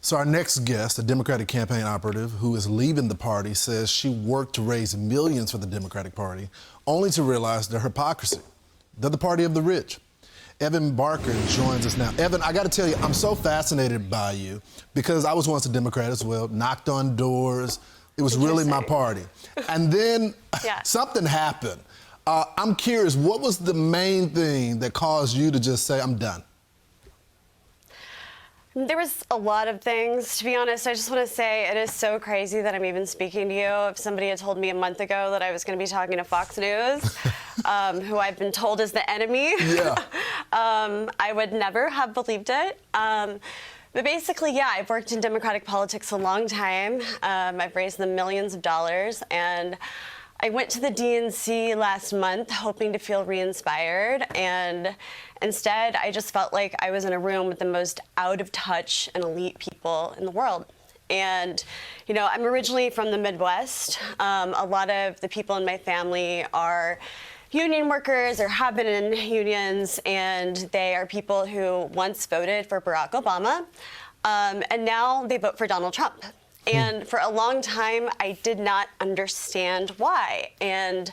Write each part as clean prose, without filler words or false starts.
So our next guest, a Democratic campaign operative who is leaving the party, says she worked to raise millions for the Democratic Party, only to realize their hypocrisy. They're the party of the rich. Evan Barker joins us now. Evan, I got to tell you, I'm so fascinated by you because I was once a Democrat as well, knocked on doors. It was really my party. And then something happened. I'm curious, what was the main thing that caused you to just say, I'm done? There was a lot of things, to be honest. I just want to say it is so crazy that I'm even speaking to you. If somebody had told me a month ago that I was going to be talking to Fox News, who I've been told is the enemy, I would never have believed it. But basically, yeah, I've worked in Democratic politics a long time. I've raised them millions of dollars, and I went to the DNC last month hoping to feel re-inspired, and instead I just felt like I was in a room with the most out-of-touch and elite people in the world. And, you know, I'm originally from the Midwest. A lot of the people in my family are union workers or have been in unions, and they are people who once voted for Barack Obama, and now they vote for Donald Trump. And for a long time, I did not understand why. And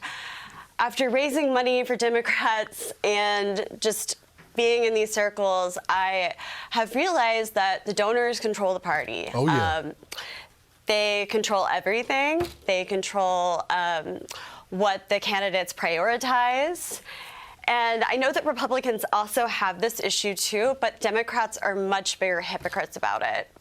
after raising money for Democrats and just being in these circles, I have realized that the donors control the party. Oh, yeah. They control everything. They control what the candidates prioritize. And I know that Republicans also have this issue too, but Democrats are much bigger hypocrites about it.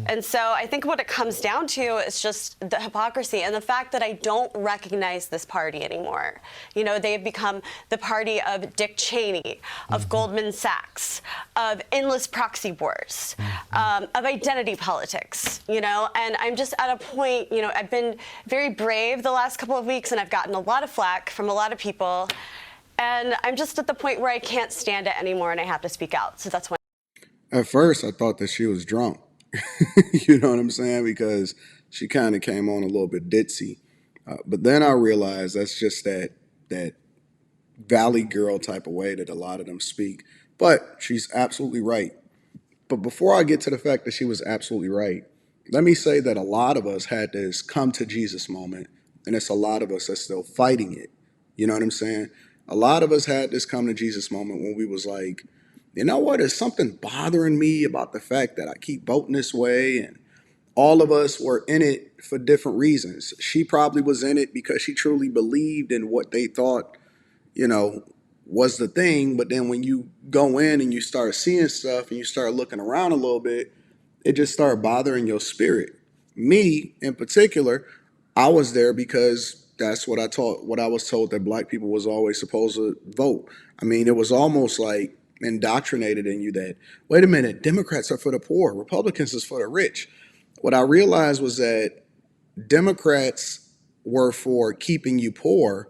And so I think what it comes down to is just the hypocrisy and the fact that I don't recognize this party anymore. You know, they've become the party of Dick Cheney, of Goldman Sachs, of endless proxy wars, of identity politics, you know, and I'm just at a point, you know, I've been very brave the last couple of weeks and I've gotten a lot of flack from a lot of people. And I'm just at the point where I can't stand it anymore and I have to speak out. So that's why. At first, I thought that she was drunk. You know what I'm saying? Because she kind of came on a little bit ditzy. But then I realized that's just that valley girl type of way that a lot of them speak. But she's absolutely right. But before I get to the fact that she was absolutely right, let me say that a lot of us had this come to Jesus moment, and it's a lot of us that's still fighting it. You know what I'm saying? A lot of us had this come to Jesus moment when we was like, you know what, there's something bothering me about the fact that I keep voting this way. And all of us were in it for different reasons. She probably was in it because she truly believed in what they thought, you know, was the thing. But then when you go in and you start seeing stuff and you start looking around a little bit, it just started bothering your spirit. Me in particular, I was there because that's what I was told that black people was always supposed to vote. I mean, it was almost like indoctrinated in you that, wait a minute, Democrats are for the poor, Republicans is for the rich. What I realized was that Democrats were for keeping you poor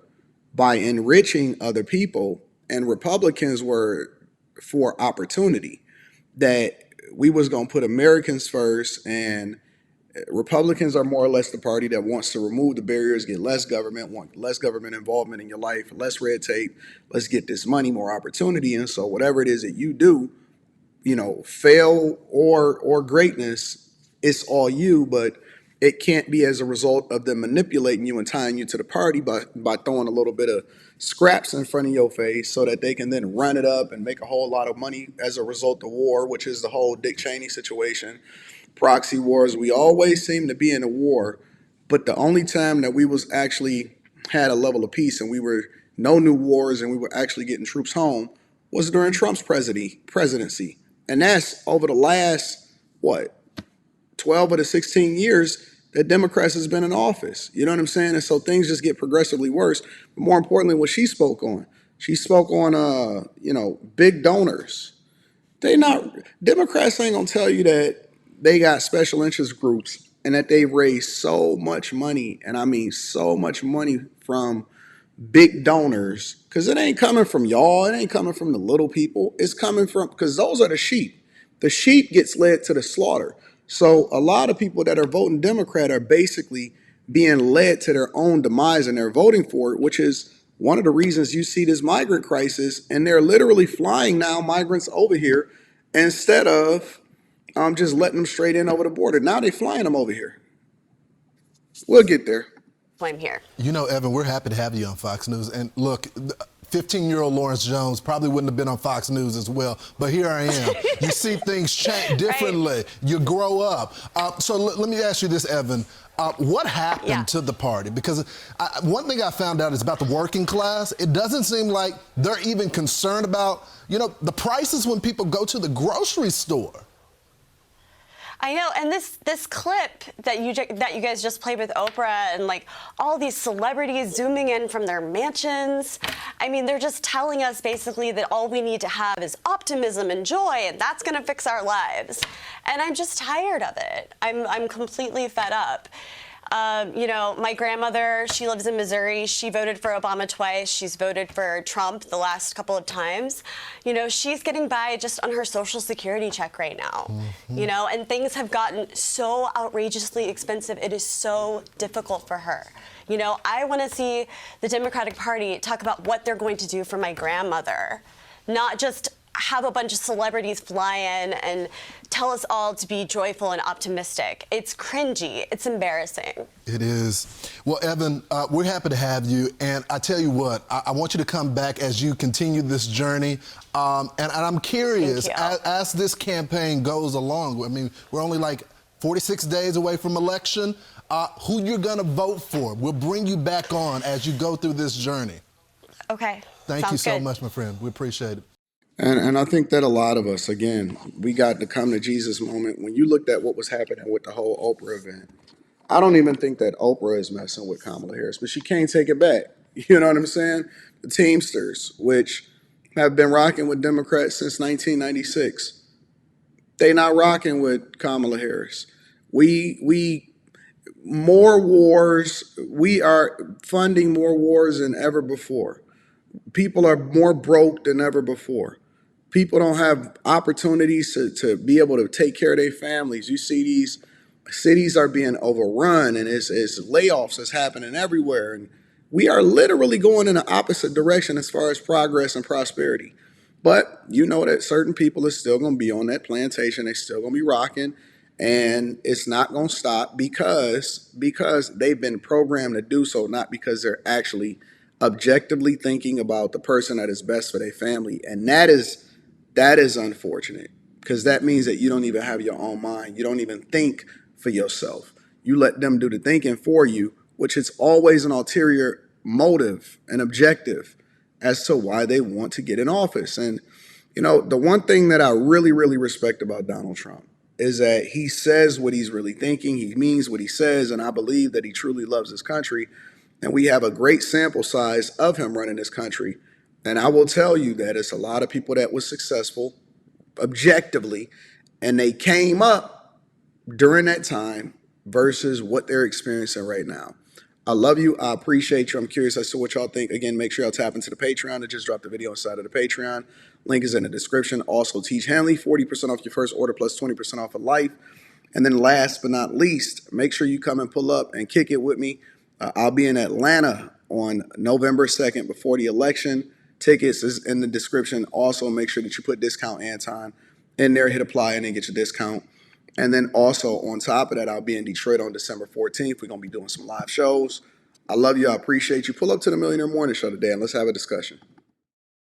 by enriching other people, and Republicans were for opportunity, that we was going to put Americans first, and Republicans are more or less the party that wants to remove the barriers, get less government, want less government involvement in your life, less red tape. Let's get this money, more opportunity. And so whatever it is that you do, you know, fail or greatness, it's all you, but it can't be as a result of them manipulating you and tying you to the party by throwing a little bit of scraps in front of your face so that they can then run it up and make a whole lot of money as a result of war, which is the whole Dick Cheney situation. Proxy wars, we always seem to be in a war, but the only time that we was actually had a level of peace and we were no new wars and we were actually getting troops home was during Trump's presidency. And that's over the last, 12 of the 16 years that Democrats has been in office. You know what I'm saying? And so things just get progressively worse. But more importantly, what she spoke on, big donors. Democrats ain't gonna tell you that they got special interest groups and that they raised so much money, and I mean so much money from big donors, because it ain't coming from y'all, it ain't coming from the little people, it's coming from, because those are the sheep. The sheep gets led to the slaughter. So a lot of people that are voting Democrat are basically being led to their own demise, and they're voting for it, which is one of the reasons you see this migrant crisis, and they're literally flying now migrants over here instead of just letting them straight in over the border. Now they flying them over here. We'll get there. I'm here. You know, Evan, we're happy to have you on Fox News. And look, 15-year-old Lawrence Jones probably wouldn't have been on Fox News as well, but here I am. You see things change differently. Right. You grow up. So let me ask you this, Evan. What happened to the party? Because one thing I found out is about the working class. It doesn't seem like they're even concerned about, you know, the prices when people go to the grocery store. I know, and this clip that you guys just played with Oprah and like all these celebrities zooming in from their mansions. I mean, they're just telling us basically that all we need to have is optimism and joy, and that's going to fix our lives. And I'm just tired of it. I'm completely fed up. You know, my grandmother, she lives in Missouri. She voted for Obama twice. She's voted for Trump the last couple of times. You know, she's getting by just on her Social Security check right now. Mm-hmm. You know, and things have gotten so outrageously expensive. It is so difficult for her. You know, I want to see the Democratic Party talk about what they're going to do for my grandmother, not just have a bunch of celebrities fly in and tell us all to be joyful and optimistic. It's cringy. It's embarrassing. It is. Well, Evan, we're happy to have you. And I tell you what, I want you to come back as you continue this journey. And I'm curious, as this campaign goes along, I mean, we're only like 46 days away from election, who you're going to vote for. We'll bring you back on as you go through this journey. Okay. Thank you so much, my friend. We appreciate it. And I think that a lot of us, again, we got the come to Jesus moment. When you looked at what was happening with the whole Oprah event, I don't even think that Oprah is messing with Kamala Harris, but she can't take it back. You know what I'm saying? The Teamsters, which have been rocking with Democrats since 1996, they not rocking with Kamala Harris. More wars, we are funding more wars than ever before. People are more broke than ever before. People don't have opportunities to be able to take care of their families. You see these cities are being overrun, and it's layoffs that's happening everywhere. And we are literally going in the opposite direction as far as progress and prosperity. But you know that certain people are still going to be on that plantation. They're still going to be rocking, and it's not going to stop because they've been programmed to do so, not because they're actually objectively thinking about the person that is best for their family. And that is unfortunate, because that means that you don't even have your own mind. You don't even think for yourself. You let them do the thinking for you, which is always an ulterior motive and objective as to why they want to get in office. And, you know, the one thing that I really, really respect about Donald Trump is that he says what he's really thinking. He means what he says. And I believe that he truly loves his country. And we have a great sample size of him running this country. And I will tell you that it's a lot of people that was successful objectively, and they came up during that time versus what they're experiencing right now. I love you. I appreciate you. I'm curious as to what y'all think. Again, make sure y'all tap into the Patreon. I just dropped the video inside of the Patreon. Link is in the description. Also, Teach Hanley, 40% off your first order plus 20% off of life. And then last but not least, make sure you come and pull up and kick it with me. I'll be in Atlanta on November 2nd before the election. Tickets is in the description. Also, make sure that you put discount Anton in there, hit apply, and then get your discount. And then also on top of that, I'll be in Detroit on December 14th. We're going to be doing some live shows. I love you. I appreciate you. Pull up to the Millionaire Morning Show today and let's have a discussion.